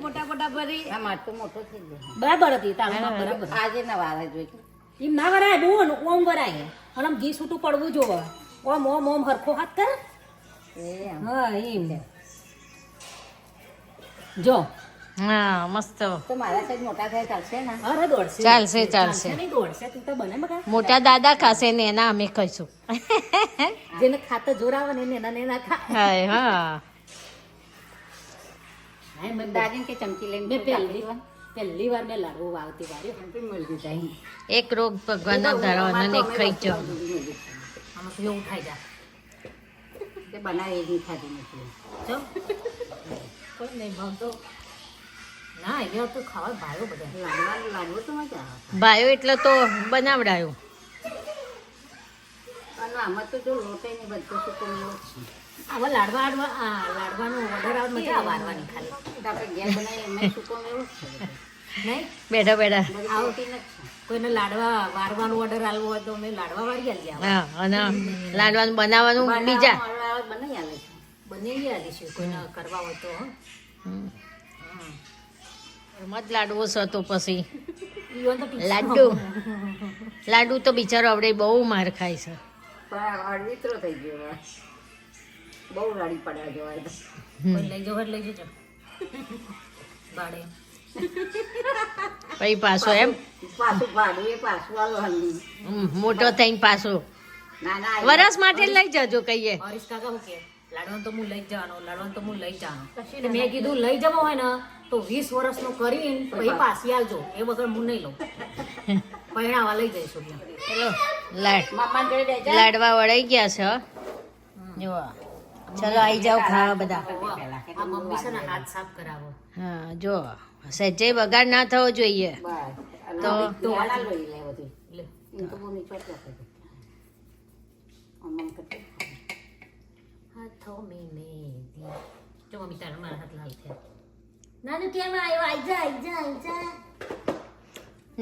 મોટા ભરી આ માર તો મોટો થઈ ગયો. બરાબર હતી તાળમાં બરાબર. આજે ના વારા જોઈ એમ ના વરાય બહુ ઓમ વરાય અને આમ ઘી છૂટું પડવું જોવે. ઓમ હરખો હાથ કરે. હા એમ જો. હા મસ્ત. તો મારા સાઈડ મોટા થાય ચાલશે ને? અરે દોડશે. ચાલશે. નહીં દોડશે તું તો બને બકા. મોટા દાદા ખાશે ને એના અમે ખાઈશું. જેને ખાતો જોર આવે ને એને ના ખા. હા દાદીને કે ચમચી લઈને મેં પહેલી વાર મેં લાડવો વાવતી વારી મળી જાય. એક રોગ ભગવાનના ધરવાનો ને એક ખાઈ જાઓ. આમાં તો એવું થાય જા તે બનાવે એ નહીં ખાધી નથી. જો કોઈ નહીં ભાવતો ના અહીંયા તો ખાવા ભાવ્યો બધા. લાડવો તો મજા આવે. ભાયો એટલે તો બનાવડાયો. અને આમાં તો જો લોટે ને બધું સુકું એવું જ છે. આવા લાડવાનો ઓર્ડર આવે મજા આવે વારવાની ખાલી. આપણે ઘેર બનાવીએ એમાં સુકું એવું જ છે. નહીં બેઠા આવતી નથી. કોઈને લાડવા વારવાનો ઓર્ડર આવવો હોય તો અમે લાડવા વાળી આલી આવે. હા અને લાડવાનું બનાવવાનું બીજા. બનાવી આવે છે. બનાવી આલીશું કોઈને કરવા હોય તો. મત લાડવો છે તો પછી ઈવન તો લાડુ તો બિચારો આવડે બહુ માર ખાય છે. પણ અડવિત્રો થઈ ગયો હવે. બહુ રડી પડ્યા જોવાય તો. કોઈ લઈ જવો લઈ જજો બાડે. પછી પાછો એમ પાછું ભાડું એ પાછું આલવાનું. મોટો થઈને પાછો ના વરસ માટે લઈ જજો કહીએ. હરીશ કાકા શું કે લાડવાનું તો હું લઈ જ જવાનો. એટલે મેં કીધું લઈ જવો હોય ને તો 20 વર્ષનો કરીને પછી પાછી આવજો. એ વગર હું નહીં લઉં. પહેણાવા લઈ જઈશું ત્યાં. ચલો મામા જોડે બેજા. લાડવા વળાઈ ગયા છે. જો ચલો આવી જાઓ ખાવા બધા. આ મમ્મી છે ને હાથ સાફ કરાવો. હા જો સહેજે બગાડ ના થવો જોઈએ. બસ. તો તો વાળા લઈ લે બધું. એમ તો બહુ નીચે રાખે. અમન કરતે. હાથો મેં જો મમ્મી તારા મારા હાથ લાલ થયા. નાનું કેમ આવ્યો? આઈ જા.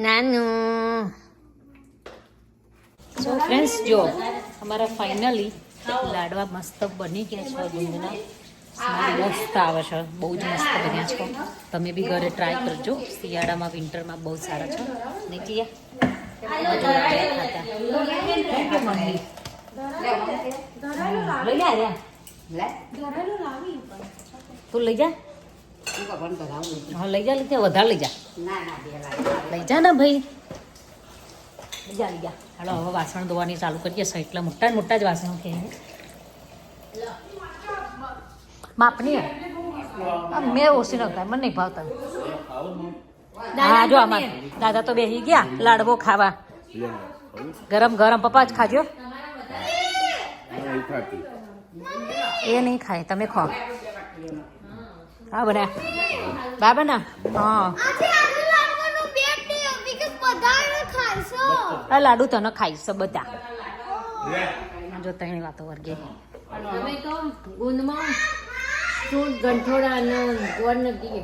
નાનું સો ફ્રેન્ડ્સ જો અમારા ફાઇનલી લાડવા મસ્ત બની ગયા છે. ગુંદના સ્મેલ મસ્ત આવે છે. બહુ જ મસ્ત બન્યા છે. તમે બી ઘરે ટ્રાય કરજો. શિયાળામાં વિન્ટરમાં બહુ સારા છે. નીકળ્યા મમ્મી લઈ લે આર્યા. લે. તું લઈ જા. હું કપન કરાવું. હા લઈ જા. વધારે લઈ જા. ના બે લાગે. લઈ જા ને ભાઈ. લઈ જા. હાલો હવે વાસણ ધોવાની ચાલુ કરીએ. એટલા મોટા જ વાસણો કે માપની મેં ઓછી નખાય. મને નહીં ભાવતા. હા જો આમાં દાદા તો બેસી ગયા લાડવો ખાવા. ગરમ પપ્પા જ ખાજો. એ નહીં ખાય તમે ખાઓ. હા બના બાબા હા આ લાડુ તને ખાઈશ બધા. જો ત્રણ વાતો વર્ગે અમે તો ગુંદમાં સૂટ ગંઠોડા અને ગોળ નથી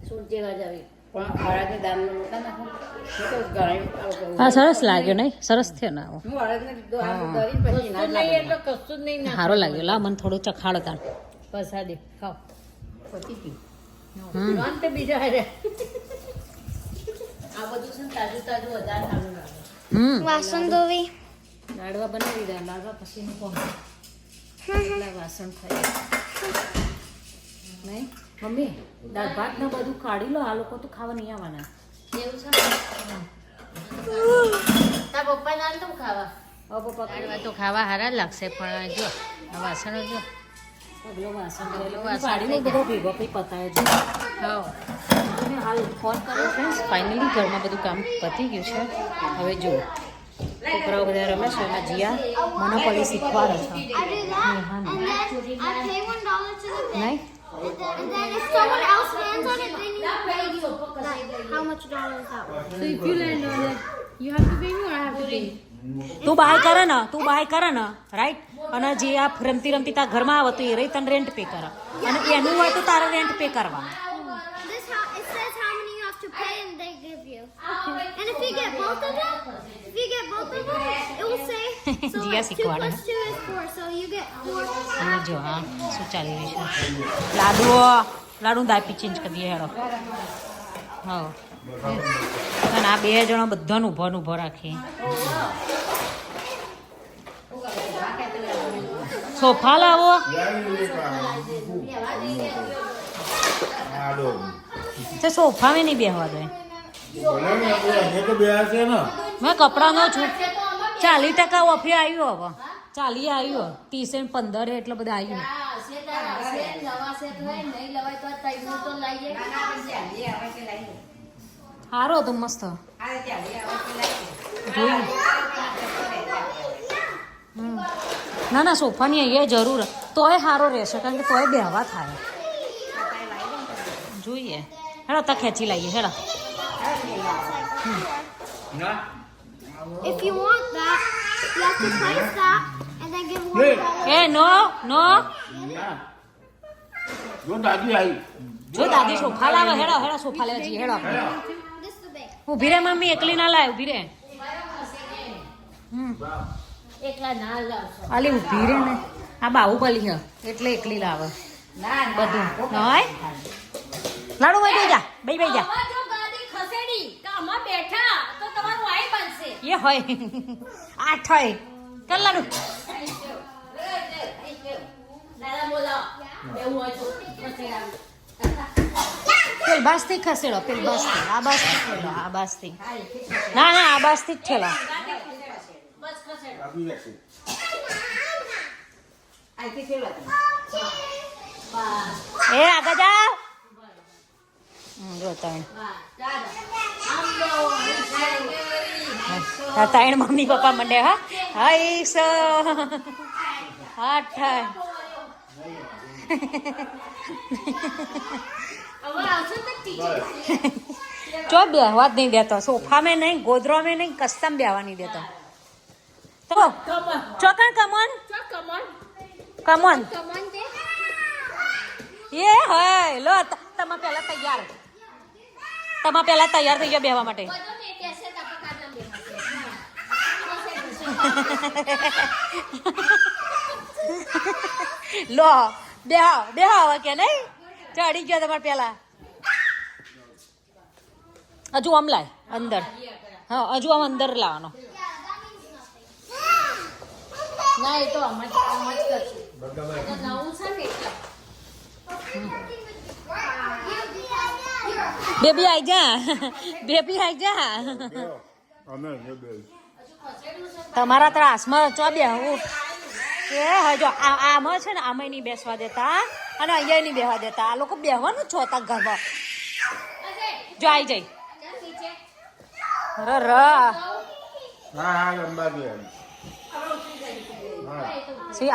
સૂટ જેવા જ આવે. પણ અડદની દાળનો લોટ નાખો. હું તો ગળાઈ હા સરસ લાગ્યો નહીં? સરસ થયો ને આવો. હું અડદને દરી પછી ના નહીં એટલે કશું જ નહીં ના સારો લાગ્યો. લા મને થોડું ચખાડો તાણ. પસાદે ખાઓ. પતી ગયું. નોન તે બીજા હારે આ બધું છે ને તાજું વધારે સારું લાગે. વાસણ ધોવી. લાડવા બનાવી દીધા. લાડવા પછી કોણ એટલા વાસણ થાય નહીં? મમ્મી દાળ ભાત ને બધું કાઢી લો. આ લોકો તો ખાવા નહીં આવવાના. એવું છે તાર પપ્પા ના તો ખાવા. હવે પપ્પા લાડવા તો ખાવા સારા લાગશે પણ જો આ વાસણો જો પગલો વાસણ પગલો વાસણ વાસણ પાડીને બધો ભેગો પછી પતાવે છે. હા અને હાલ ફોન કર્યો ફ્રેન્ડ્સ. ફાઇનલી ઘરમાં બધું કામ પતી ગયું છે. હવે જુઓ છોકરાઓ બધા રમે છે. એમાં જીયા મોનોપોલી શીખવાડે છે. I do that, and then I pay $1 to the bank. નહીં And then if someone else lands on it, then you pay how much dollars that was. So if you land on it, you have to pay me or I have to pay you? તું by કરે ને right, અને જે આ રમતી રમતી તારા ઘરમાં આવે તો એ રહી તને રેન્ટ પે કરે, અને એનું હોય તો તારે રેન્ટ પે કરવાનું. It says how many you have to pay and they give you. And if you get both of them, it will say, so Jia like 2 શીખવાડે. plus 2 is 4, so you get 4. અને જો હા શું ચાલી રહ્યું છે, લાડુ દાપી change કરી દઈએ હેડો. હા, અને આ 2 જણા બધાને ઊભો રાખી. સોફા લાવો. તે સોફા મેં નહીં બેહવા દે. મેં કપડાનો છું 40% ઓફી આવ્યું, હવે 40 આવ્યું, 30 ને 15 એટલે બધા આવ્યું. સારો તો મસ્ત જોયું. ના સોફાની અહીંયા જરૂર, તોય સારો રહેશે કારણ કે તોય બેહવા થાય. જોઈએ હેડો તો ખેંચી લઈએ હેડો. If you want that, you have to place that and then give $1. એ નો જો દાદી આવી. જો દાદી સોફા લાવે, હેડો સોફા લેવા જઈએ હેડો. This is the big. ઊભી રે મમ્મી, એકલી ના લાય, ઊભી રે. આલી ઊભી રે ને, આ બાહુબલી હે એટલે એકલી લાવે બધું. હોય લાડુ ભાઈ જા, ભાઈ જા. એ હોય 8 હોય. કર લાડુ. પેલ બાસથી ખસેડો, પેલ બાસથી, આ બાસથી ઠેલો, આ બાસથી. ના આ બાસથી જ ઠેલો. એ આગળ જાઓ. જો ત્રણ મમ્મી પપ્પા મંડે. હા હાઈ સ 8 થાય. ચો બેહવા જ નહીં દેતો, સોફા મેં નહીં, ગોદરો મેં નહીં, કસ્તમ બેહવા નહીં દેતો. તો ચોકણ કમોન એ હોય લો. તમે પહેલા તૈયાર થઈ જાઓ બેહવા માટે. લો બેહો હવે કે નહીં, ચડી ગયો તમારે પેલા. હજુ આમ લાય અંદર. હા હજુ આમ અંદર લાવવાનો. ના એ તો આમ જ કરશું. બેબી આઈ જા. તમારા ત્રાસમાં ચો બેહવું એ હજો આમાં છે ને, આમાં નહીં બેસવા દેતા અને અહીંયા નહીં બેસવા દેતા. આ લોકો બેહવાનું છો તા ઘરમાં. જો આઈ જાય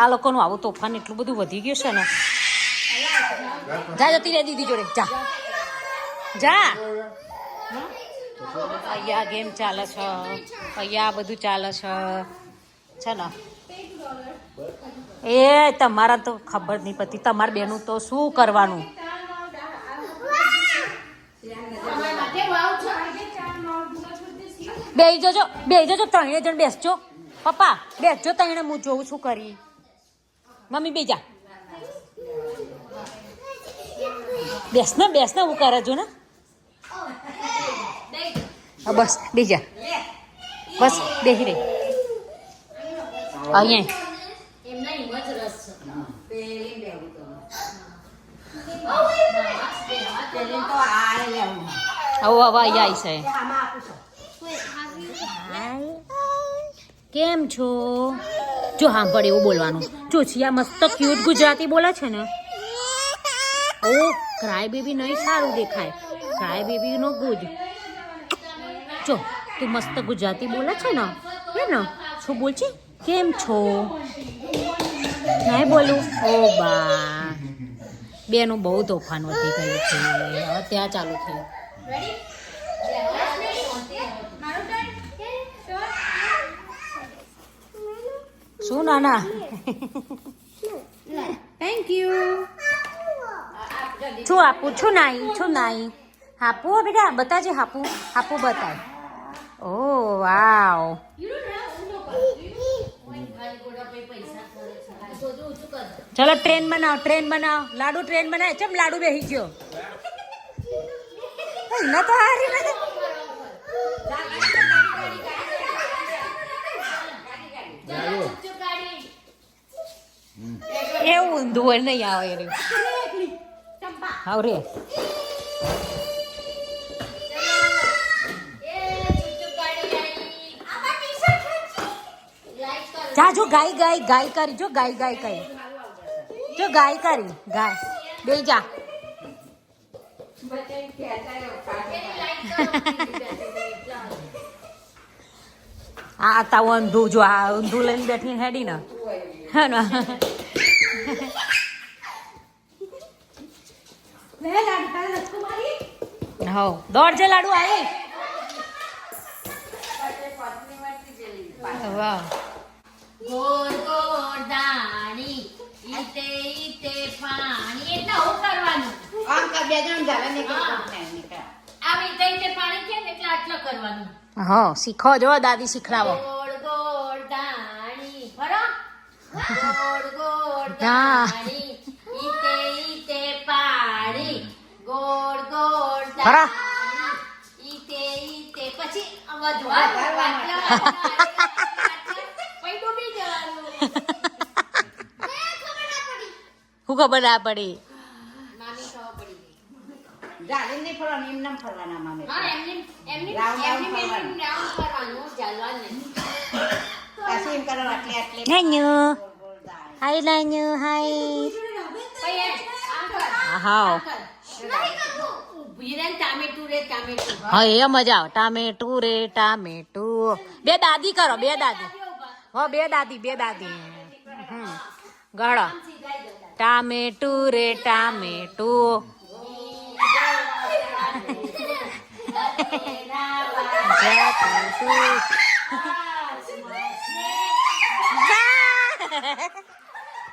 આ લોકોનું આવું તોફાન એટલું બધું વધી ગયું છે ને. જા જતી રહે દીદી જોડે, જા. અહીંયા ગેમ ચાલે છે, અહીંયા બધું ચાલે છે ને. એ તમારા તો ખબર નહીં પડતી, તમારા બેનું તો શું કરવાનું. બેહી જજો 3 જણ બેસજો. પપ્પા બેસજો, 3 હું જોઉં છું કરી. મમ્મી બેજા બેસ ને હું કરે જો ને. બસ બેજા, બસ બેહી રહી અહીંયા. હવે અહીંયા છે. કેમ છો? જો સાંભળ એવું બોલવાનું. જો આ મસ્ત ક્યુટ ગુજરાતી બોલે છે ને. ઓ ક્રાય બેબી નહીં સારું દેખાય, ક્રાય બેબી નો ગુડ. જો તું મસ્ત ગુજરાતી બોલે છે ને, હે ને? શું બોલ છે? કેમ છો? નહીં બોલું. ઓ બા બેનું બહુ તોફાન વધી ગયું છે. હવે ત્યાં ચાલુ થયું. શું નાના થેન્ક યુ. શું આપું છું નાઈ હાપું બેટા બતાજે હાપું બતાય. ઓ વાવ ચલો ટ્રેન બનાવ લાડુ ટ્રેન બનાય ચમ લાડુ બેહી ગયો ના તો હારી ને એવું ઊંધું હોય નહીં આવે રે હાવ રે જા જો ગાય કરી જો ગાય કરી જો ગાય કરી ગાય બે જા આ તા ઊંધું જો આ ઊંધું લઈને બેઠી હેડી ને હે ને હો દોડ જે લાડુ આવી વાહ ગોળ ગોળ દાણી ઈતે ઈતે પાણી એટલે હું કરવાનું આમ કર બે જણ ઝાલે ને આ ઈતે ઈતે પાણી કે એટલે આટલો કરવાનું હા શીખો જો દાદી શીખડાવો ગોળ ગોળ દાણી ફરો ગોળ ગોળ હા. દાણી ઈતે ઈતે પાણી ગોળ ગોળ ફરો. દાણી ઈતે ઈતે પછી વધવા પછી ડૂબી જવાનું હું ખબર ના પડી મામી ખબર પડી ગઈ ઝાલે નહીં ફરવાનું એમ નામ ફરવાના મામે હા એમની રાઉન્ડ રાઉન્ડ કરવાનું. કરવાનું ચાલવાનું પાછી એમ કરો આટલે આટલે નાન્યુ ગોળ ગોળ દાળ. હાય નાન્યુ હાય પછી આમ કર હા ઊભી રહે ને ટામેટું રે ટામેટું હા એ મજા આવે ટામેટું રે ટામેટું બે દાદી કરો બે દાદી હો બે દાદી ગળો ટામેટું રે ટામેટું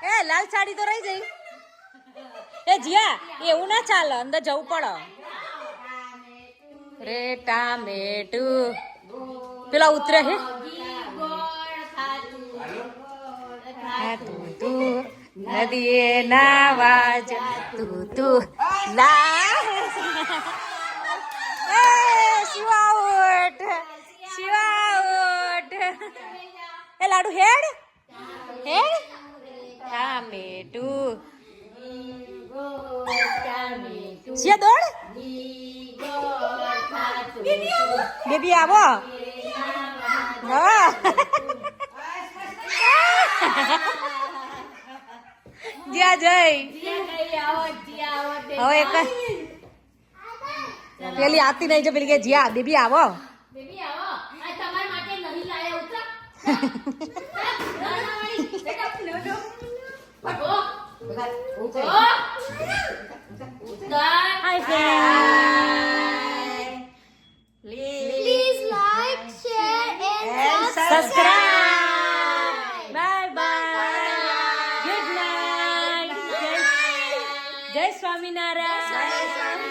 એ લાલ સાડી તો રહી જઈ એ જીયા એવું ના ચાલે અંદર જવું પડે રે ટામેટું પેલા ઉતરે હે તું નદીએ નાવા તું લા એ શિવા ઉઠ એ લાડુ હેડ ટામેટું સિયા દોડ બેબી આવો હા જ્યાં જઈ હવે એક પેલી આતી નહીં જો પેલી કે જ્યાં બેબી આવો બેબી આવો આ તમારા માટે નહીં લાયા ઉતરા Please like, share, and subscribe bye bye good night જય સ્વામિનારાયણ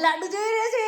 લાડુ જોઈ રહ્યો છે